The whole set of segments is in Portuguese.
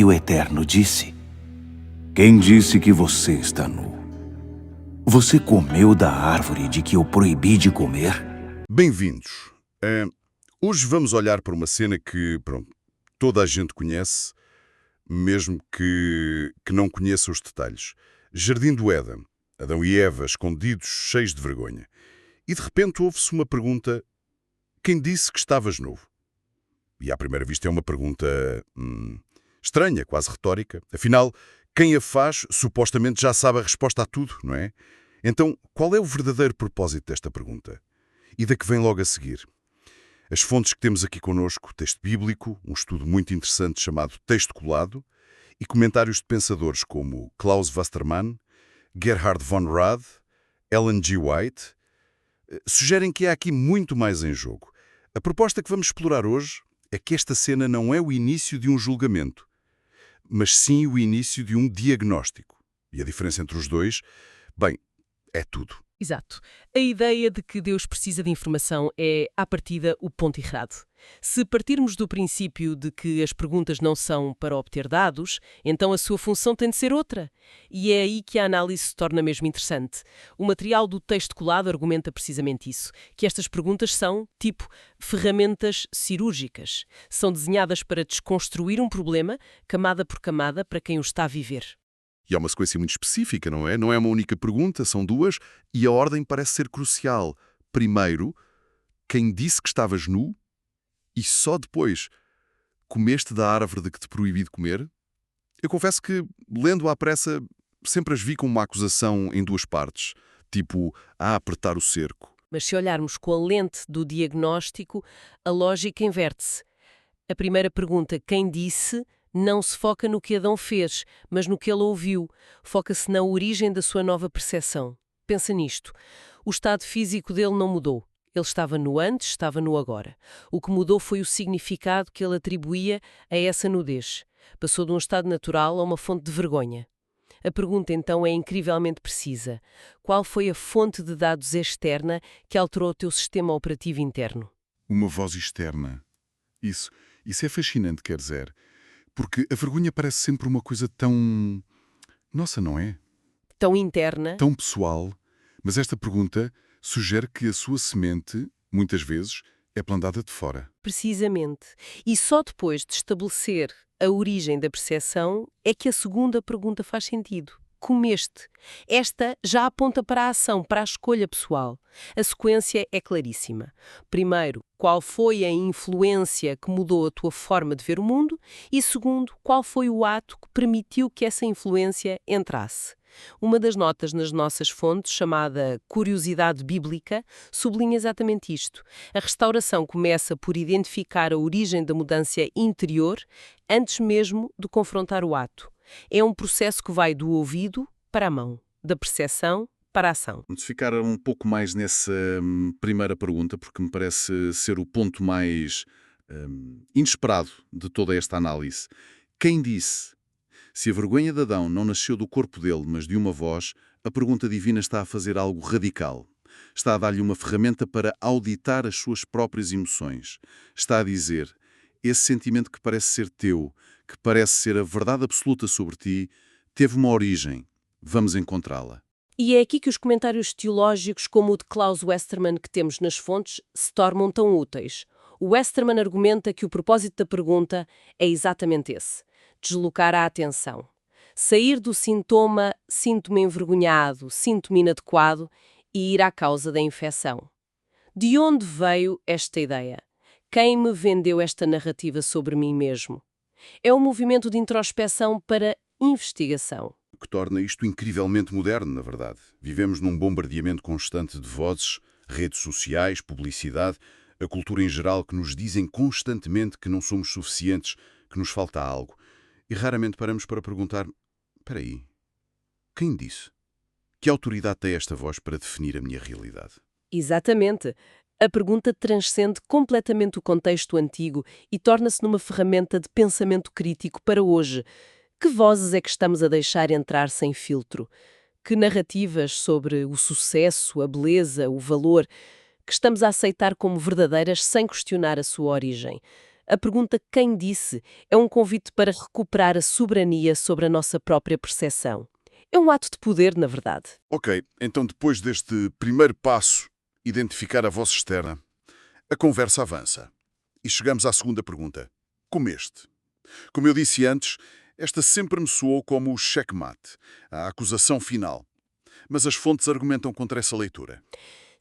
E o Eterno disse: Quem disse que você está nu? Você comeu da árvore de que eu proibi de comer? Bem-vindos. Hoje vamos olhar para uma cena que, pronto, toda a gente conhece, mesmo que não conheça os detalhes. Jardim do Éden. Adão e Eva escondidos, cheios de vergonha. E de repente ouve-se uma pergunta: quem disse que estavas nu? E à primeira vista é uma pergunta estranha, quase retórica. Afinal, quem a faz supostamente já sabe a resposta a tudo, não é? Então, qual é o verdadeiro propósito desta pergunta? E da que vem logo a seguir? As fontes que temos aqui connosco, texto bíblico, um estudo muito interessante chamado Texto Colado, e comentários de pensadores como Klaus Westermann, Gerhard von Rad, Ellen G. White, sugerem que há aqui muito mais em jogo. A proposta que vamos explorar hoje é que esta cena não é o início de um julgamento, mas sim o início de um diagnóstico. E a diferença entre os dois, bem, é tudo. Exato. A ideia de que Deus precisa de informação é, à partida, o ponto errado. Se partirmos do princípio de que as perguntas não são para obter dados, então a sua função tem de ser outra. E é aí que a análise se torna mesmo interessante. O material do texto colado argumenta precisamente isso, que estas perguntas são, tipo, ferramentas cirúrgicas. São desenhadas para desconstruir um problema, camada por camada, para quem o está a viver. E há uma sequência muito específica, não é? Não é uma única pergunta, são duas, e a ordem parece ser crucial. Primeiro, quem disse que estavas nu? E só depois, comeste da árvore de que te proibi de comer? Eu confesso que, lendo à pressa, sempre as vi como uma acusação em duas partes, tipo, a apertar o cerco. Mas se olharmos com a lente do diagnóstico, a lógica inverte-se. A primeira pergunta, quem disse, não se foca no que Adão fez, mas no que ele ouviu. Foca-se na origem da sua nova percepção. Pensa nisto. O estado físico dele não mudou. Ele estava no antes, estava no agora. O que mudou foi o significado que ele atribuía a essa nudez. Passou de um estado natural a uma fonte de vergonha. A pergunta, então, é incrivelmente precisa. Qual foi a fonte de dados externa que alterou o teu sistema operativo interno? Uma voz externa. Isso é fascinante, quer dizer. Porque a vergonha parece sempre uma coisa tão... Nossa, não é? Tão interna? Tão pessoal. Mas esta pergunta sugere que a sua semente, muitas vezes, é plantada de fora. Precisamente. E só depois de estabelecer a origem da percepção é que a segunda pergunta faz sentido. Comeste. Esta já aponta para a ação, para a escolha pessoal. A sequência é claríssima. Primeiro, qual foi a influência que mudou a tua forma de ver o mundo? E segundo, qual foi o ato que permitiu que essa influência entrasse? Uma das notas nas nossas fontes, chamada curiosidade bíblica, sublinha exatamente isto. A restauração começa por identificar a origem da mudança interior antes mesmo de confrontar o ato. É um processo que vai do ouvido para a mão, da percepção para a ação. Vamos ficar um pouco mais nessa primeira pergunta, porque me parece ser o ponto mais inesperado de toda esta análise. Quem disse? Se a vergonha de Adão não nasceu do corpo dele, mas de uma voz, a pergunta divina está a fazer algo radical. Está a dar-lhe uma ferramenta para auditar as suas próprias emoções. Está a dizer, esse sentimento que parece ser teu, que parece ser a verdade absoluta sobre ti, teve uma origem. Vamos encontrá-la. E é aqui que os comentários teológicos, como o de Klaus Westermann que temos nas fontes, se tornam tão úteis. O Westermann argumenta que o propósito da pergunta é exatamente esse: deslocar a atenção. Sair do sintoma sinto-me envergonhado, sinto-me inadequado e ir à causa da infecção. De onde veio esta ideia? Quem me vendeu esta narrativa sobre mim mesmo? É um movimento de introspeção para investigação. O que torna isto incrivelmente moderno, na verdade. Vivemos num bombardeamento constante de vozes, redes sociais, publicidade, a cultura em geral que nos dizem constantemente que não somos suficientes, que nos falta algo. E raramente paramos para perguntar, espera aí, quem disse? Que autoridade tem esta voz para definir a minha realidade? Exatamente. A pergunta transcende completamente o contexto antigo e torna-se numa ferramenta de pensamento crítico para hoje. Que vozes é que estamos a deixar entrar sem filtro? Que narrativas sobre o sucesso, a beleza, o valor, que estamos a aceitar como verdadeiras sem questionar a sua origem? A pergunta "quem disse?" é um convite para recuperar a soberania sobre a nossa própria percepção. É um ato de poder, na verdade. Ok, então depois deste primeiro passo, identificar a voz externa, a conversa avança. E chegamos à segunda pergunta. Comeste? Como eu disse antes, esta sempre me soou como o checkmate, a acusação final. Mas as fontes argumentam contra essa leitura.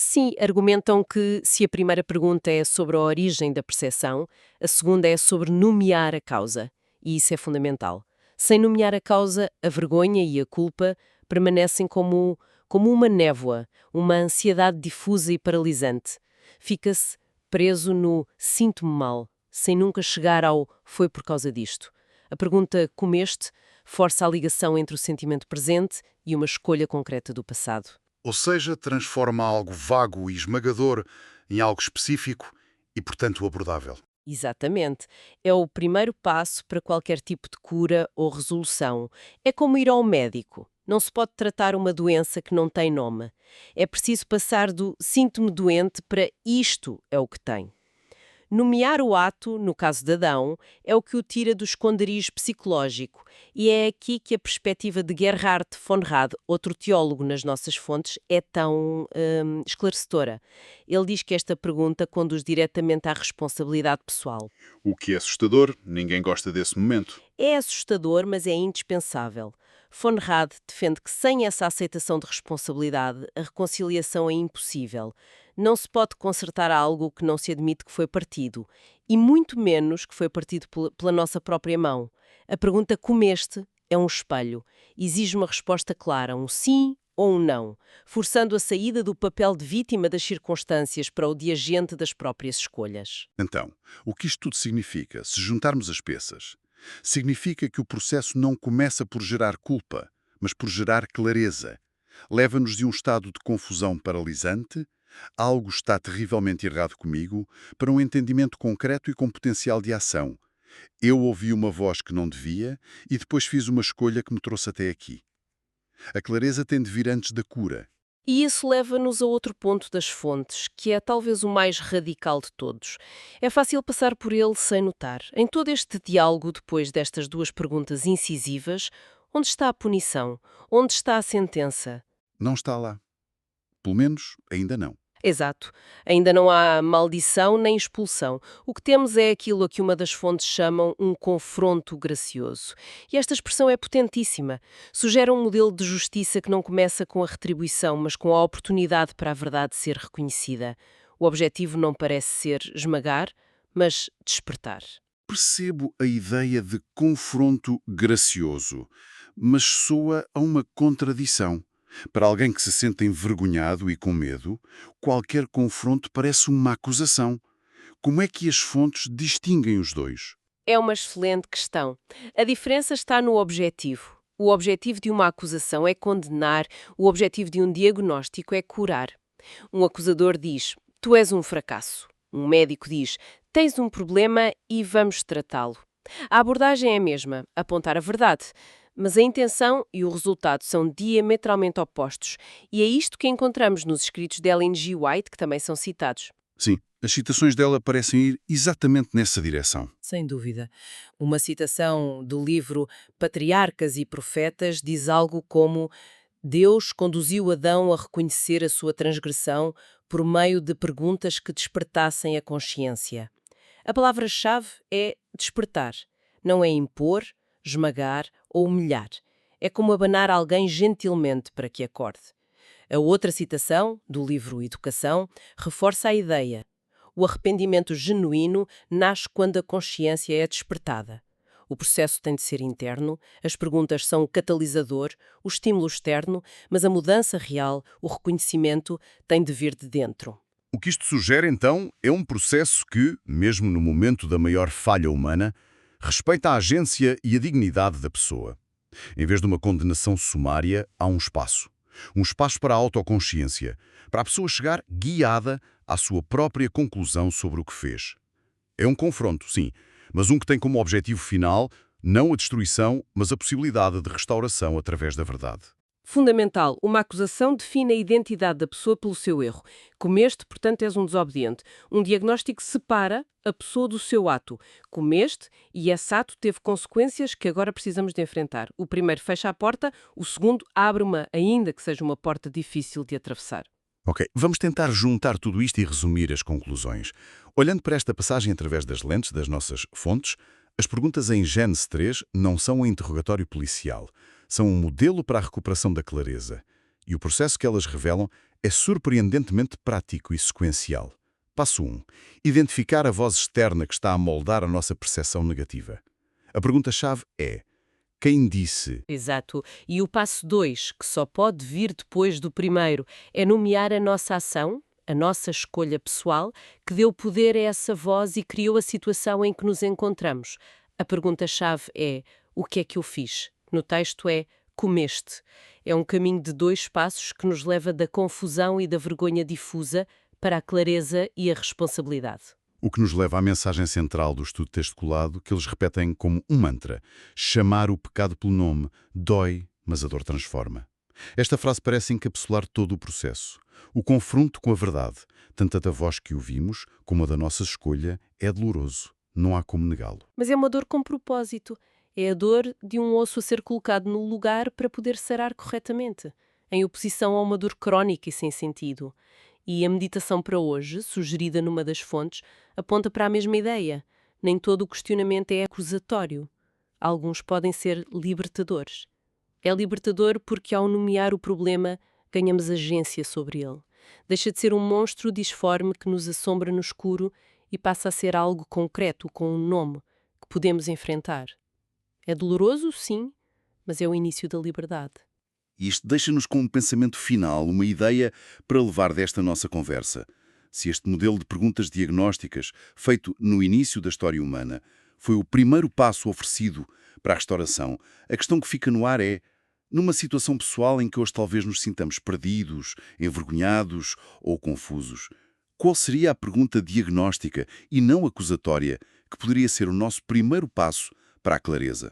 Sim, argumentam que se a primeira pergunta é sobre a origem da percepção, a segunda é sobre nomear a causa. E isso é fundamental. Sem nomear a causa, a vergonha e a culpa permanecem como uma névoa, uma ansiedade difusa e paralisante. Fica-se preso no sinto-me mal, sem nunca chegar ao foi por causa disto. A pergunta comeste força a ligação entre o sentimento presente e uma escolha concreta do passado. Ou seja, transforma algo vago e esmagador em algo específico e, portanto, abordável. Exatamente. É o primeiro passo para qualquer tipo de cura ou resolução. É como ir ao médico. Não se pode tratar uma doença que não tem nome. É preciso passar do sinto-me doente para isto é o que tem. Nomear o ato, no caso de Adão, é o que o tira do esconderijo psicológico, e é aqui que a perspectiva de Gerhard von Rad, outro teólogo nas nossas fontes, é tão esclarecedora. Ele diz que esta pergunta conduz diretamente à responsabilidade pessoal. O que é assustador, ninguém gosta desse momento. É assustador, mas é indispensável. Von Rad defende que sem essa aceitação de responsabilidade, a reconciliação é impossível. Não se pode consertar algo que não se admite que foi partido, e muito menos que foi partido pela nossa própria mão. A pergunta comeste é um espelho. Exige uma resposta clara, um sim ou um não, forçando a saída do papel de vítima das circunstâncias para o de agente das próprias escolhas. Então, o que isto tudo significa, se juntarmos as peças? Significa que o processo não começa por gerar culpa, mas por gerar clareza. Leva-nos de um estado de confusão paralisante, algo está terrivelmente errado comigo, para um entendimento concreto e com potencial de ação. Eu ouvi uma voz que não devia e depois fiz uma escolha que me trouxe até aqui. A clareza tem de vir antes da cura. E isso leva-nos a outro ponto das fontes, que é talvez o mais radical de todos. É fácil passar por ele sem notar. Em todo este diálogo, depois destas duas perguntas incisivas, onde está a punição? Onde está a sentença? Não está lá. Pelo menos, ainda não. Exato. Ainda não há maldição nem expulsão. O que temos é aquilo a que uma das fontes chamam um confronto gracioso. E esta expressão é potentíssima. Sugere um modelo de justiça que não começa com a retribuição, mas com a oportunidade para a verdade ser reconhecida. O objetivo não parece ser esmagar, mas despertar. Percebo a ideia de confronto gracioso, mas soa a uma contradição. Para alguém que se sente envergonhado e com medo, qualquer confronto parece uma acusação. Como é que as fontes distinguem os dois? É uma excelente questão. A diferença está no objetivo. O objetivo de uma acusação é condenar, o objetivo de um diagnóstico é curar. Um acusador diz, tu és um fracasso. Um médico diz, tens um problema e vamos tratá-lo. A abordagem é a mesma, apontar a verdade. Mas a intenção e o resultado são diametralmente opostos. E é isto que encontramos nos escritos de Ellen G. White, que também são citados. Sim, as citações dela parecem ir exatamente nessa direção. Sem dúvida. Uma citação do livro Patriarcas e Profetas diz algo como Deus conduziu Adão a reconhecer a sua transgressão por meio de perguntas que despertassem a consciência. A palavra-chave é despertar. Não é impor, esmagar ou humilhar. É como abanar alguém gentilmente para que acorde. A outra citação, do livro Educação, reforça a ideia. O arrependimento genuíno nasce quando a consciência é despertada. O processo tem de ser interno, as perguntas são o catalisador, o estímulo externo, mas a mudança real, o reconhecimento, tem de vir de dentro. O que isto sugere, então, é um processo que, mesmo no momento da maior falha humana, respeita a agência e a dignidade da pessoa. Em vez de uma condenação sumária, há um espaço. Um espaço para a autoconsciência, para a pessoa chegar guiada à sua própria conclusão sobre o que fez. É um confronto, sim, mas um que tem como objetivo final não a destruição, mas a possibilidade de restauração através da verdade. Fundamental, uma acusação define a identidade da pessoa pelo seu erro. Comeste, portanto, és um desobediente. Um diagnóstico separa a pessoa do seu ato. Comeste e esse ato teve consequências que agora precisamos de enfrentar. O primeiro fecha a porta, o segundo abre uma, ainda que seja uma porta difícil de atravessar. Ok, vamos tentar juntar tudo isto e resumir as conclusões. Olhando para esta passagem através das lentes das nossas fontes, as perguntas em Gênesis 3 não são um interrogatório policial, são um modelo para a recuperação da clareza. E o processo que elas revelam é surpreendentemente prático e sequencial. Passo 1. Identificar a voz externa que está a moldar a nossa percepção negativa. A pergunta-chave é: quem disse? Exato. E o passo 2, que só pode vir depois do primeiro, é nomear a nossa ação, a nossa escolha pessoal, que deu poder a essa voz e criou a situação em que nos encontramos. A pergunta-chave é: o que é que eu fiz? No texto é: comeste. É um caminho de 2 passos que nos leva da confusão e da vergonha difusa para a clareza e a responsabilidade. O que nos leva à mensagem central do estudo texto colado, que eles repetem como um mantra: chamar o pecado pelo nome dói, mas a dor transforma. Esta frase parece encapsular todo o processo. O confronto com a verdade, tanto a da voz que ouvimos como a da nossa escolha, é doloroso. Não há como negá-lo. Mas é uma dor com propósito. É a dor de um osso a ser colocado no lugar para poder sarar corretamente, em oposição a uma dor crónica e sem sentido. E a meditação para hoje, sugerida numa das fontes, aponta para a mesma ideia. Nem todo o questionamento é acusatório. Alguns podem ser libertadores. É libertador porque, ao nomear o problema, ganhamos agência sobre ele. Deixa de ser um monstro disforme que nos assombra no escuro e passa a ser algo concreto, com um nome, que podemos enfrentar. É doloroso, sim, mas é o início da liberdade. E isto deixa-nos com um pensamento final, uma ideia para levar desta nossa conversa. Se este modelo de perguntas diagnósticas, feito no início da história humana, foi o primeiro passo oferecido para a restauração, a questão que fica no ar é: numa situação pessoal em que hoje talvez nos sintamos perdidos, envergonhados ou confusos, qual seria a pergunta diagnóstica e não acusatória que poderia ser o nosso primeiro passo para a clareza?